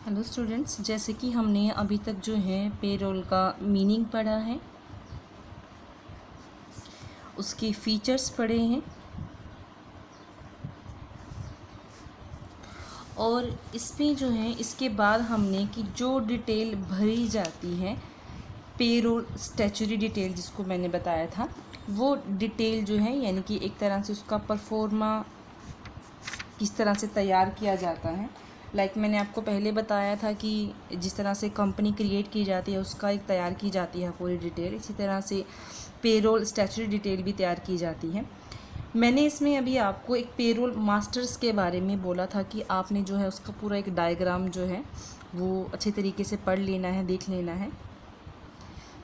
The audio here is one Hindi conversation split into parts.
हेलो स्टूडेंट्स, जैसे कि हमने अभी तक जो है पेरोल का मीनिंग पढ़ा है, उसके फीचर्स पढ़े हैं और इसमें जो है इसके बाद हमने कि जो डिटेल भरी जाती है पेरोल स्टैच्यूटरी डिटेल जिसको मैंने बताया था, वो डिटेल जो है यानी कि एक तरह से उसका परफॉर्मा किस तरह से तैयार किया जाता है। मैंने आपको पहले बताया था कि जिस तरह से कंपनी क्रिएट की जाती है उसका एक तैयार की जाती है पूरी डिटेल, इसी तरह से पेरोल स्टैच्यूटरी डिटेल भी तैयार की जाती है। मैंने इसमें अभी आपको एक पेरोल मास्टर्स के बारे में बोला था कि आपने जो है उसका पूरा एक डायग्राम जो है वो अच्छे तरीके से पढ़ लेना है, देख लेना है।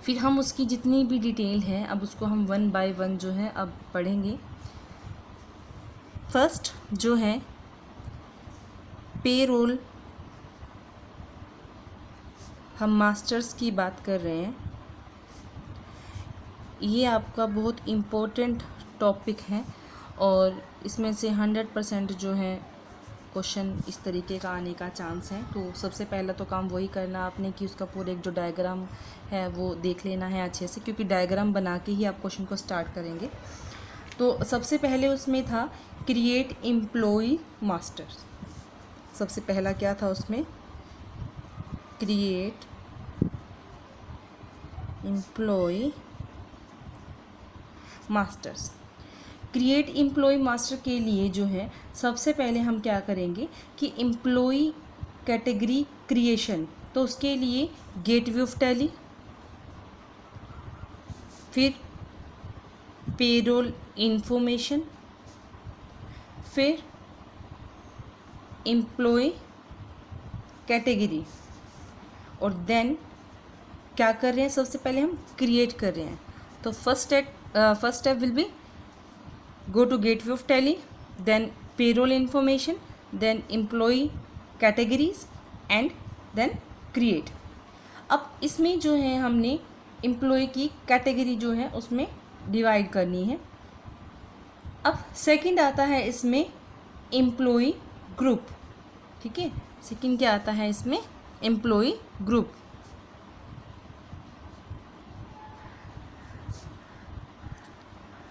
फिर हम उसकी जितनी भी डिटेल है अब उसको हम वन बाय वन जो है अब पढ़ेंगे। फर्स्ट जो है पेरोल, हम मास्टर्स की बात कर रहे हैं। ये आपका बहुत इम्पोर्टेंट टॉपिक है और इसमें से 100% जो है क्वेश्चन इस तरीके का आने का चांस है। तो सबसे पहला तो काम वही करना आपने कि उसका पूरा एक जो डायग्राम है वो देख लेना है अच्छे से, क्योंकि डायग्राम बना के ही आप क्वेश्चन को स्टार्ट करेंगे। तो सबसे पहले उसमें था क्रिएट एम्प्लॉय मास्टर। सबसे पहला क्या था उसमें, create employ masters. Create employ master के लिए जो है सबसे पहले हम क्या करेंगे कि एम्प्लॉय कैटेगरी क्रिएशन, तो उसके लिए गेटवे ऑफ टैली, फिर पेरोल इंफॉर्मेशन, फिर एम्प्लॉय कैटेगरी, और देन क्या कर रहे हैं, सबसे पहले हम क्रिएट कर रहे हैं। तो first step will be go to gateway of tally, then payroll information, then employee categories and then create। अब इसमें जो है हमने एम्प्लॉय की कैटेगरी जो है उसमें डिवाइड करनी है। अब सेकंड आता है इसमें एम्प्लॉय ग्रुप। ठीक है, सेकंड क्या आता है इसमें, एम्प्लॉय ग्रुप।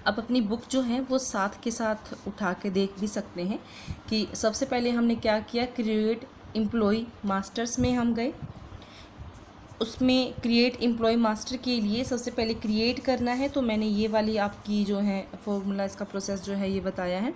अब अपनी बुक जो है वो साथ के साथ उठा के देख भी सकते हैं कि सबसे पहले हमने क्या किया, क्रिएट एम्प्लॉय मास्टर्स में हम गए। उसमें क्रिएट एम्प्लॉय मास्टर के लिए सबसे पहले क्रिएट करना है, तो मैंने ये वाली आपकी जो है फॉर्मूला, इसका प्रोसेस जो है ये बताया है।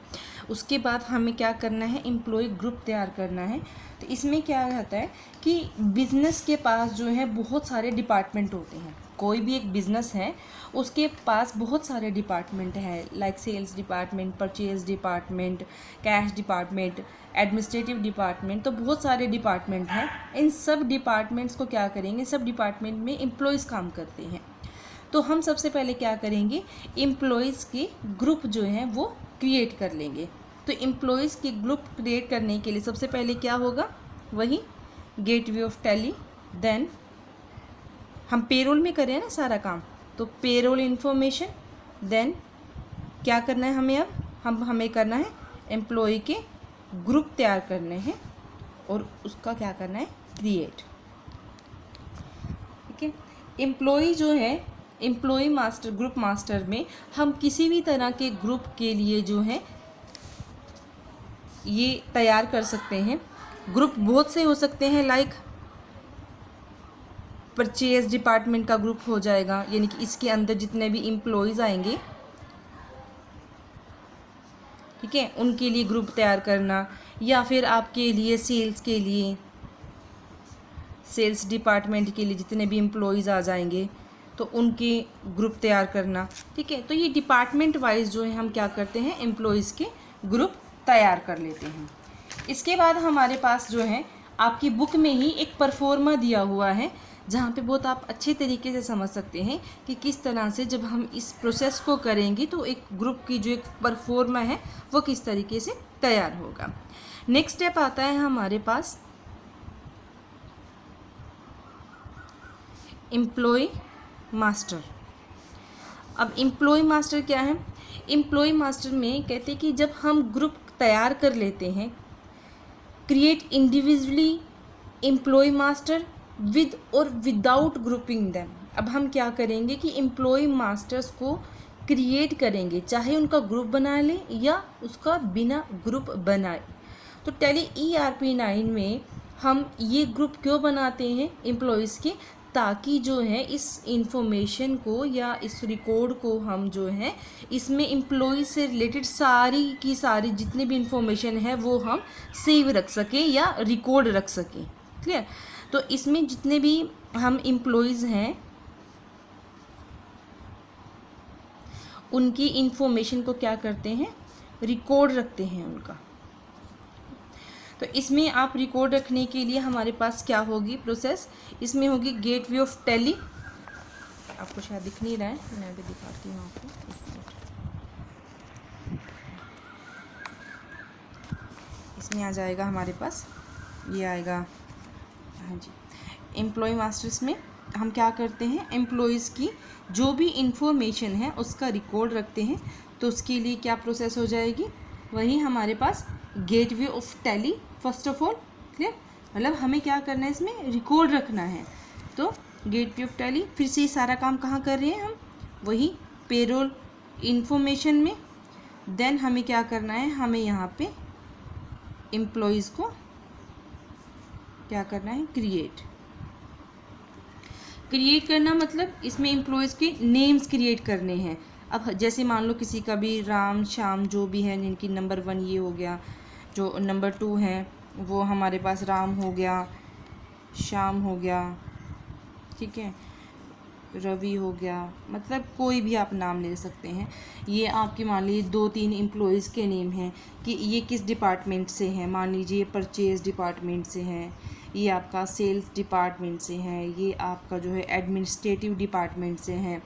उसके बाद हमें क्या करना है, एम्प्लॉय ग्रुप तैयार करना है। तो इसमें क्या रहता है कि बिज़नेस के पास जो है बहुत सारे डिपार्टमेंट होते हैं। कोई भी एक बिज़नेस है उसके पास बहुत सारे डिपार्टमेंट हैं, like sales department, purchase department, cash department, administrative department, तो बहुत सारे डिपार्टमेंट हैं। इन सब डिपार्टमेंट्स को क्या करेंगे, सब डिपार्टमेंट में एम्प्लॉयज़ काम करते हैं। तो हम सबसे पहले क्या करेंगे, एम्प्लॉयज़ के ग्रुप जो हैं वो क्रिएट कर लेंगे। तो एम्प्लॉयज़ के ग्रुप क्रिएट करने के लिए सबसे पहले क्या होगा, वही गेटवे ऑफ टैली। देन हम पेरोल में करें ना सारा काम, तो पेरोल इन्फॉर्मेशन। देन क्या करना है हमें, अब हमें करना है एम्प्लॉय के ग्रुप तैयार करने हैं और उसका क्या करना है, क्रिएट। ठीक है, एम्प्लॉय जो है एम्प्लॉय मास्टर, ग्रुप मास्टर में हम किसी भी तरह के ग्रुप के लिए जो है ये तैयार कर सकते हैं। ग्रुप बहुत से हो सकते हैं, लाइक परचेज डिपार्टमेंट का ग्रुप हो जाएगा, यानी कि इसके अंदर जितने भी एम्प्लॉयज़ आएंगे, ठीक है, उनके लिए ग्रुप तैयार करना, या फिर आपके लिए सेल्स के लिए, सेल्स डिपार्टमेंट के लिए जितने भी एम्प्लॉयज़ आ जाएंगे तो उनके ग्रुप तैयार करना। ठीक है, तो ये डिपार्टमेंट वाइज जो है हम क्या करते हैं, एम्प्लॉयज़ के ग्रुप तैयार कर लेते हैं। इसके बाद हमारे पास जो है आपकी बुक में ही एक परफॉर्मा दिया हुआ है, जहाँ पे बहुत आप अच्छे तरीके से समझ सकते हैं कि किस तरह से जब हम इस प्रोसेस को करेंगे तो एक ग्रुप की जो एक परफॉर्मा है वो किस तरीके से तैयार होगा। नेक्स्ट स्टेप आता है हमारे पास एम्प्लॉय मास्टर। अब एम्प्लॉय मास्टर क्या है, एम्प्लॉय मास्टर में कहते हैं कि जब हम ग्रुप तैयार कर लेते हैं, create individually employ master with और विदाउट ग्रुपिंग देम। अब हम क्या करेंगे कि एम्प्लॉय मास्टर्स को क्रिएट करेंगे, चाहे उनका ग्रुप बना ले या उसका बिना ग्रुप बनाए। तो टैली ERP9 में हम ये ग्रुप क्यों बनाते हैं एम्प्लॉयज़ के, ताकि जो है इस इंफॉर्मेशन को या इस रिकॉर्ड को हम जो है इसमें एम्प्लॉय से रिलेटेड सारी की सारी जितनी भी इंफॉर्मेशन है वो हम सेव रख सकें या रिकॉर्ड रख सकें। क्लियर। तो इसमें जितने भी हम एम्प्लॉयज़ हैं उनकी इंफॉर्मेशन को क्या करते हैं, रिकॉर्ड रखते हैं उनका। तो इसमें आप रिकॉर्ड रखने के लिए हमारे पास क्या होगी प्रोसेस, इसमें होगी गेटवे ऑफ टैली। आपको शायद दिख नहीं रहा है, मैं भी दिखाती हूँ आपको। इसमें आ जाएगा हमारे पास, ये आएगा, हाँ जी, एम्प्लॉय मास्टर्स में हम क्या करते हैं, एम्प्लॉयज़ की जो भी इंफॉर्मेशन है उसका रिकॉर्ड रखते हैं। तो उसके लिए क्या प्रोसेस हो जाएगी, वही हमारे पास gateway of tally first of all. Clear. मतलब हमें क्या करना है, इसमें रिकॉर्ड रखना है। तो गेटवे ऑफ टैली, फिर से सारा काम कहाँ कर रहे हैं हम, वही पेरोल इंफॉर्मेशन में। देन हमें क्या करना है, हमें यहाँ पे एम्प्लॉयज़ को क्या करना है, क्रिएट करना। मतलब इसमें एम्प्लॉयज़ के नेम्स क्रिएट करने हैं। अब जैसे मान लो किसी का भी राम श्याम जो भी है, जिनकी नंबर 1 ये हो गया, जो नंबर 2 है वो हमारे पास राम हो गया, श्याम हो गया, ठीक है, रवि हो गया, मतलब कोई भी आप नाम ले सकते हैं। ये आपके मान लीजिए 2-3 एम्प्लॉयज़ के नेम हैं कि ये किस डिपार्टमेंट से हैं। मान लीजिए परचेज़ डिपार्टमेंट से हैं, ये आपका सेल्स डिपार्टमेंट से हैं, ये आपका जो है एडमिनिस्ट्रेटिव डिपार्टमेंट से हैं,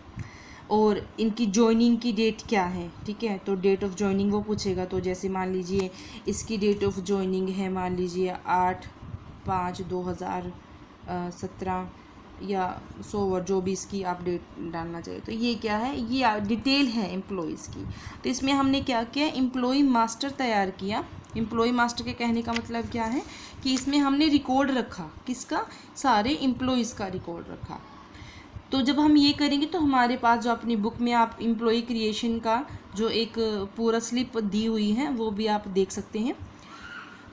और इनकी जॉइनिंग की डेट क्या है। ठीक है, तो डेट ऑफ जॉइनिंग वो पूछेगा। तो जैसे मान लीजिए इसकी डेट ऑफ जॉइनिंग है मान लीजिए 8/5/2017 या 100 जो भी इसकी आप डेट डालना चाहिए। तो ये क्या है, ये डिटेल है एम्प्लॉयज़ की। तो इसमें हमने क्या किया, एम्प्लॉय मास्टर तैयार किया। एम्प्लॉय मास्टर के कहने का मतलब क्या है कि इसमें हमने रिकॉर्ड रखा, किसका, सारे एम्प्लॉयज़ का रिकॉर्ड रखा। तो जब हम ये करेंगे तो हमारे पास जो अपनी बुक में आप एम्प्लॉय क्रिएशन का जो एक पूरा स्लिप दी हुई है वो भी आप देख सकते हैं।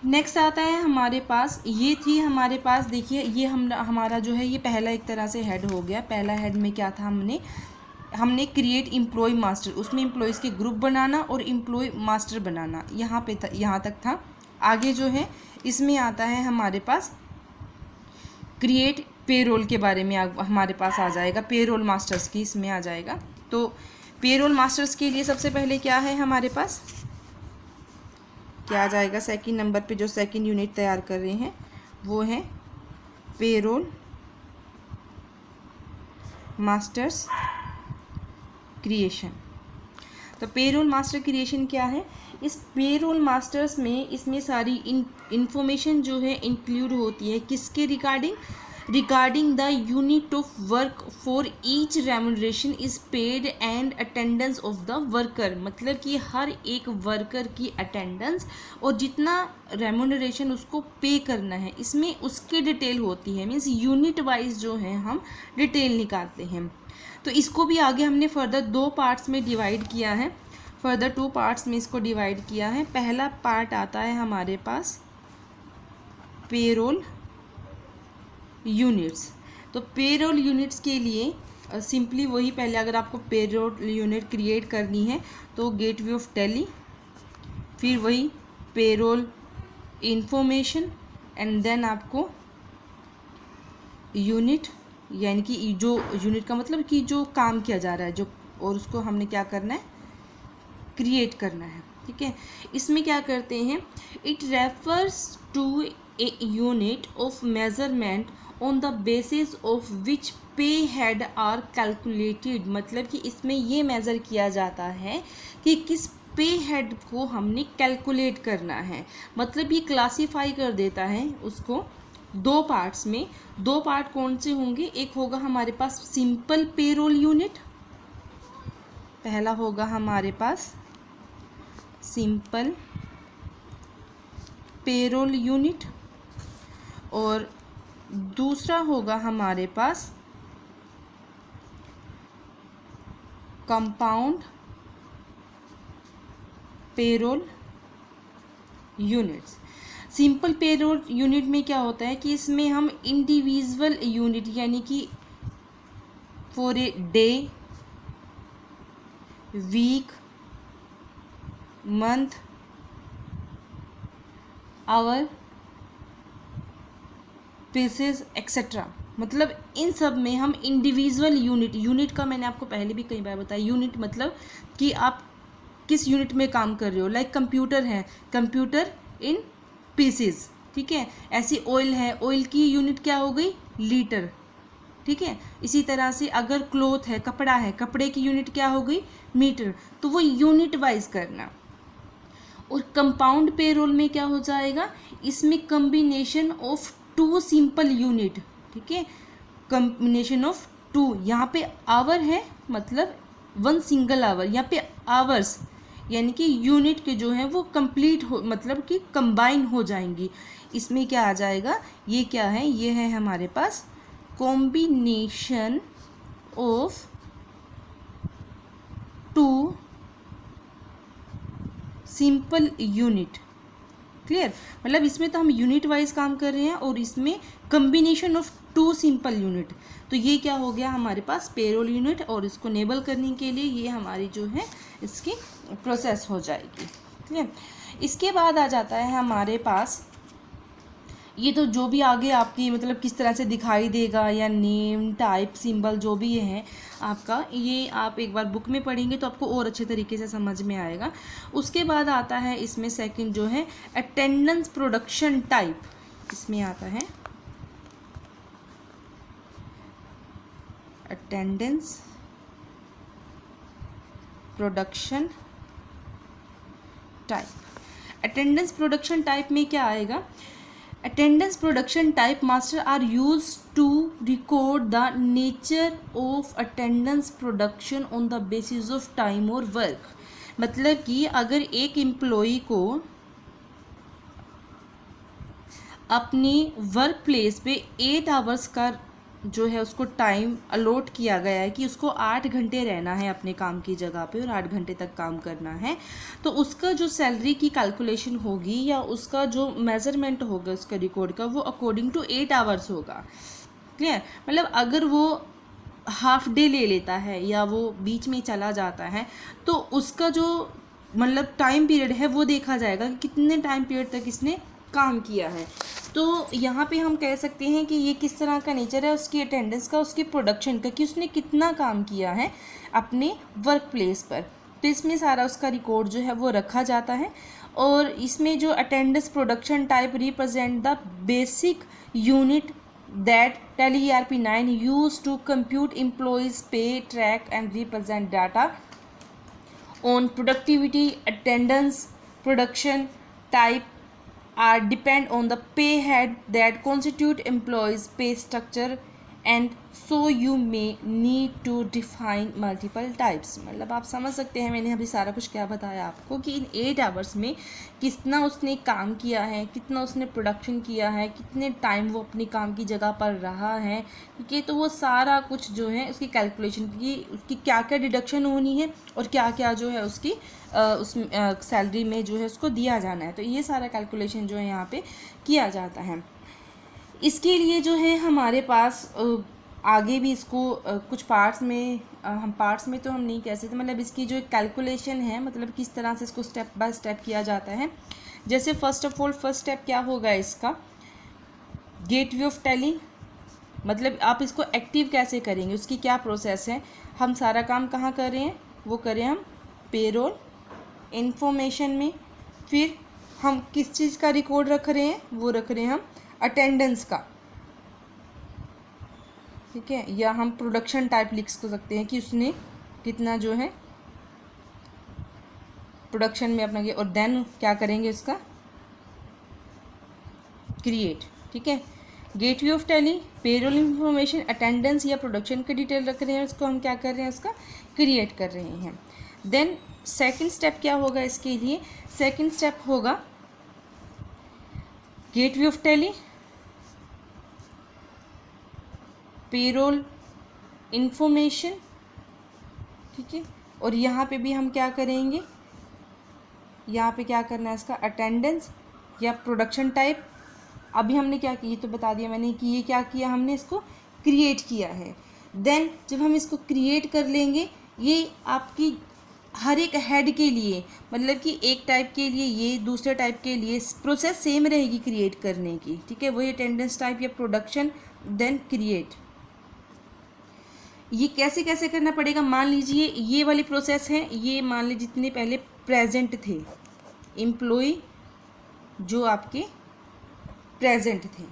नेक्स्ट आता है हमारे पास, ये थी हमारे पास, देखिए ये हमारा जो है ये पहला एक तरह से हेड हो गया। पहला हेड में क्या था, हमने क्रिएट एम्प्लॉय मास्टर, उसमें एम्प्लॉयज़ के ग्रुप बनाना और एम्प्लॉय मास्टर बनाना, यहाँ पे यहाँ तक था। आगे जो है इसमें आता है हमारे पास क्रिएट पेरोल के बारे में हमारे पास आ जाएगा, पेरोल मास्टर्स की इसमें आ जाएगा। तो पेरोल मास्टर्स के लिए सबसे पहले क्या है हमारे पास, क्या आ जाएगा, सेकंड नंबर पे जो सेकंड यूनिट तैयार कर रहे हैं वो है पेरोल मास्टर्स क्रिएशन। तो पेरोल मास्टर क्रिएशन क्या है, इस पेरोल मास्टर्स में इसमें सारी इंफॉर्मेशन जो है इंक्लूड होती है, किसके regarding the unit of work for each remuneration is paid and attendance of the worker. मतलब कि हर एक वर्कर की अटेंडेंस और जितना रेम्यूनरेशन उसको पे करना है, इसमें उसकी डिटेल होती है। मीन्स यूनिट वाइज जो है हम डिटेल निकालते हैं। तो इसको भी आगे हमने फर्दर 2 पार्ट्स में डिवाइड किया है, फर्दर 2 पार्ट्स में इसको डिवाइड किया है। पहला पार्ट आता है हमारे पास पेरोल यूनिट्स। तो पेरोल यूनिट्स के लिए सिंपली वही, पहले अगर आपको पेरोल यूनिट क्रिएट करनी है तो गेटवे ऑफ टैली, फिर वही पेरोल इंफॉर्मेशन एंड देन आपको यूनिट, यानी कि जो यूनिट का मतलब कि जो काम किया जा रहा है जो, और उसको हमने क्या करना है, क्रिएट करना है। ठीक है, इसमें क्या करते हैं, it refers to a unit of measurement on the basis of which pay head are calculated. मतलब कि इसमें ये मेज़र किया जाता है कि किस पे हेड को हमने कैलकुलेट करना है। मतलब ये क्लासीफाई कर देता है उसको 2 पार्ट्स में। 2 पार्ट कौन से होंगे, एक होगा हमारे पास सिंपल पेरोल यूनिट, पहला होगा हमारे पास सिंपल पेरोल यूनिट, और दूसरा होगा हमारे पास compound payroll units. Simple payroll unit में क्या होता है कि इसमें हम इंडिविजुअल यूनिट यानी कि for a day, week, month, hour, pieces etcetera, मतलब इन सब में हम इंडिविजुअल यूनिट का मैंने आपको पहले भी कई बार बताया, यूनिट मतलब कि आप किस यूनिट में काम कर रहे हो। लाइक कंप्यूटर है, कंप्यूटर इन पीसेस, ठीक है। ऐसी ऑयल है, ऑयल की यूनिट क्या हो गई, लीटर, ठीक है। इसी तरह से अगर क्लॉथ है, कपड़ा है, कपड़े की यूनिट क्या हो गई, मीटर। तो वो यूनिट वाइज करना। और कंपाउंड पेरोल में क्या हो जाएगा, इसमें combination of two simple unit, ठीक है, कम्बिनेशन ऑफ टू। यहाँ पे आवर है मतलब वन सिंगल आवर, यहाँ पे आवर्स यानी कि यूनिट के जो है वो कंप्लीट हो, मतलब कि कंबाइन हो जाएंगी। इसमें क्या आ जाएगा, ये क्या है, ये है हमारे पास combination of two simple unit. Clear, मतलब इसमें तो हम यूनिट वाइज काम कर रहे हैं और इसमें combination of two simple unit. तो ये क्या हो गया हमारे पास पेरोल यूनिट, और इसको नेबल करने के लिए ये हमारी जो है इसकी प्रोसेस हो जाएगी। क्लियर, इसके बाद आ जाता है हमारे पास ये तो जो भी आगे आपकी मतलब किस तरह से दिखाई देगा, या नेम, टाइप, सिंबल जो भी है आपका, ये आप एक बार बुक में पढ़ेंगे तो आपको और अच्छे तरीके से समझ में आएगा। उसके बाद आता है इसमें सेकंड जो है अटेंडेंस प्रोडक्शन टाइप। इसमें आता है attendance production type. Attendance production type में क्या आएगा, attendance production type master are used to record the nature of attendance production on the basis of time or work। मतलब कि अगर एक एम्प्लॉई को अपनी वर्क प्लेस पे 8 आवर्स का जो है उसको टाइम अलॉट किया गया है कि उसको 8 घंटे रहना है अपने काम की जगह पे और 8 घंटे तक काम करना है, तो उसका जो सैलरी की कैलकुलेशन होगी या उसका जो मेजरमेंट होगा उसका रिकॉर्ड का, वो अकॉर्डिंग टू 8 आवर्स होगा। क्लियर, मतलब अगर वो हाफ डे ले लेता है या वो बीच में चला जाता है तो उसका जो मतलब टाइम पीरियड है वो देखा जाएगा कि कितने टाइम पीरियड तक इसने काम किया है। तो यहाँ पे हम कह सकते हैं कि ये किस तरह का नेचर है उसकी अटेंडेंस का, उसकी प्रोडक्शन का, कि उसने कितना काम किया है अपने वर्क प्लेस पर। तो इसमें सारा उसका रिकॉर्ड जो है वो रखा जाता है। और इसमें जो attendance production type represent the basic unit that Tally ERP9 used to compute employees pay, track and represent data on productivity. Attendance production type are depend on the pay head that constitute employees pay structure, and so you may need to define multiple types। मतलब आप समझ सकते हैं मैंने अभी सारा कुछ क्या बताया आपको कि इन 8 आवर्स में कितना उसने काम किया है, कितना उसने प्रोडक्शन किया है, कितने टाइम वो अपनी काम की जगह पर रहा है, ठीक है। तो वो सारा कुछ जो है उसकी कैलकुलेशन की, उसकी क्या क्या डिडक्शन होनी है और क्या क्या जो है उसकी उस सैलरी में जो है उसको दिया जाना है। तो ये सारा कैलकुलेशन जो है यहाँ पे किया जाता है। इसके लिए जो है हमारे पास आगे भी इसको कुछ पार्ट्स में हम पार्ट्स में तो हम नहीं कह सकते, मतलब इसकी जो कैलकुलेशन है मतलब किस तरह से इसको स्टेप बाय स्टेप किया जाता है। जैसे first of all first step क्या होगा इसका, गेटवे ऑफ टैली, मतलब आप इसको एक्टिव कैसे करेंगे, उसकी क्या प्रोसेस है। हम सारा काम कहाँ कर रहे हैं, वो करें हम पेरोल इंफॉर्मेशन में। फिर हम किस चीज़ का रिकॉर्ड रख रहे हैं, वो रख रहे हैं हम अटेंडेंस का, ठीक है। या हम प्रोडक्शन टाइप लिख सकते हैं कि उसने कितना जो है प्रोडक्शन में अपना, और देन क्या करेंगे उसका क्रिएट, ठीक है। Gateway of tally, payroll information, attendance या प्रोडक्शन की डिटेल रख रहे हैं, उसको हम क्या कर रहे हैं उसका क्रिएट कर रहे हैं। देन सेकंड स्टेप क्या होगा इसके लिए, सेकंड स्टेप होगा gateway of tally, payroll information, ठीक है। और यहाँ पे भी हम क्या करेंगे, यहाँ पे क्या करना है इसका, अटेंडेंस या प्रोडक्शन टाइप। अभी हमने क्या किया, तो बता दिया मैंने कि ये क्या किया, हमने इसको क्रिएट किया है। देन जब हम इसको क्रिएट कर लेंगे, ये आपकी हर एक हेड के लिए, मतलब कि एक टाइप के लिए ये, दूसरे टाइप के लिए प्रोसेस सेम रहेगी क्रिएट करने की, ठीक है। वही अटेंडेंस टाइप या प्रोडक्शन, देन क्रिएट। ये कैसे कैसे करना पड़ेगा, मान लीजिए ये वाली प्रोसेस है, ये मान लीजिए जितने पहले प्रेजेंट थे एम्प्लॉय जो आपके प्रेजेंट थे,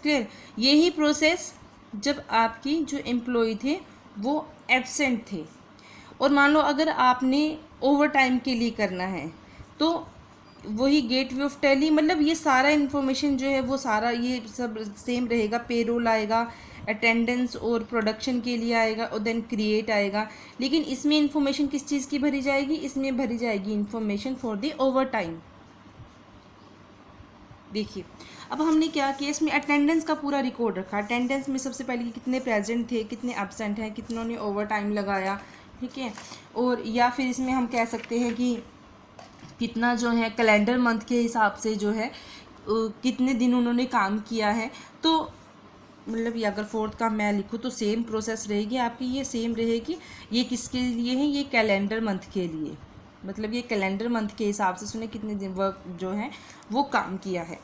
क्लियर। यही प्रोसेस जब आपकी जो एम्प्लॉय थे वो एब्सेंट थे, और मान लो अगर आपने ओवर टाइम के लिए करना है तो वही गेटवे ऑफ टैली, मतलब ये सारा इन्फॉर्मेशन जो है वो सारा ये सब सेम रहेगा। पेरोल आएगा, अटेंडेंस और प्रोडक्शन के लिए आएगा, और देन क्रिएट आएगा। लेकिन इसमें इन्फॉर्मेशन किस चीज़ की भरी जाएगी, इसमें भरी जाएगी information for the over time. देखिए अब हमने क्या किया, इसमें अटेंडेंस का पूरा रिकॉर्ड रखा। अटेंडेंस में सबसे पहले कितने प्रेजेंट थे, कितने एब्सेंट हैं, कितनों ने ओवर टाइम लगाया, ठीक है। और या फिर इसमें हम कह सकते हैं कि कितना जो है कैलेंडर मंथ के हिसाब से जो है कितने दिन उन्होंने काम किया है। तो मतलब ये अगर फोर्थ का मैं लिखूँ तो सेम प्रोसेस रहेगी आपकी, ये सेम रहेगी। ये किसके लिए है, ये कैलेंडर मंथ के लिए, मतलब ये कैलेंडर मंथ के हिसाब से उसने कितने दिन वर्क जो है वो काम किया है।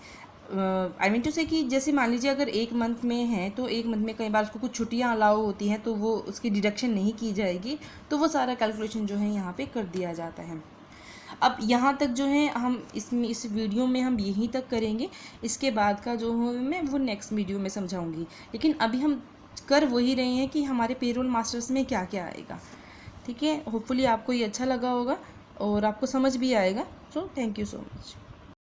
आई मीन टू से कि जैसे मान लीजिए अगर एक मंथ में है तो एक मंथ में कई बार उसको कुछ छुट्टियां अलाउ होती हैं तो वो उसकी डिडक्शन नहीं की जाएगी, तो वो सारा कैलकुलेशन जो है यहाँ पे कर दिया जाता है। अब यहाँ तक जो है हम इसमें इस वीडियो में हम यहीं तक करेंगे, इसके बाद का जो है मैं वो नेक्स्ट वीडियो में समझाऊंगी। लेकिन अभी हम कर वही रहे हैं कि हमारे पेरोल मास्टर्स में क्या क्या आएगा, ठीक है। होपफुली आपको ये अच्छा लगा होगा और आपको समझ भी आएगा। So thank you so much.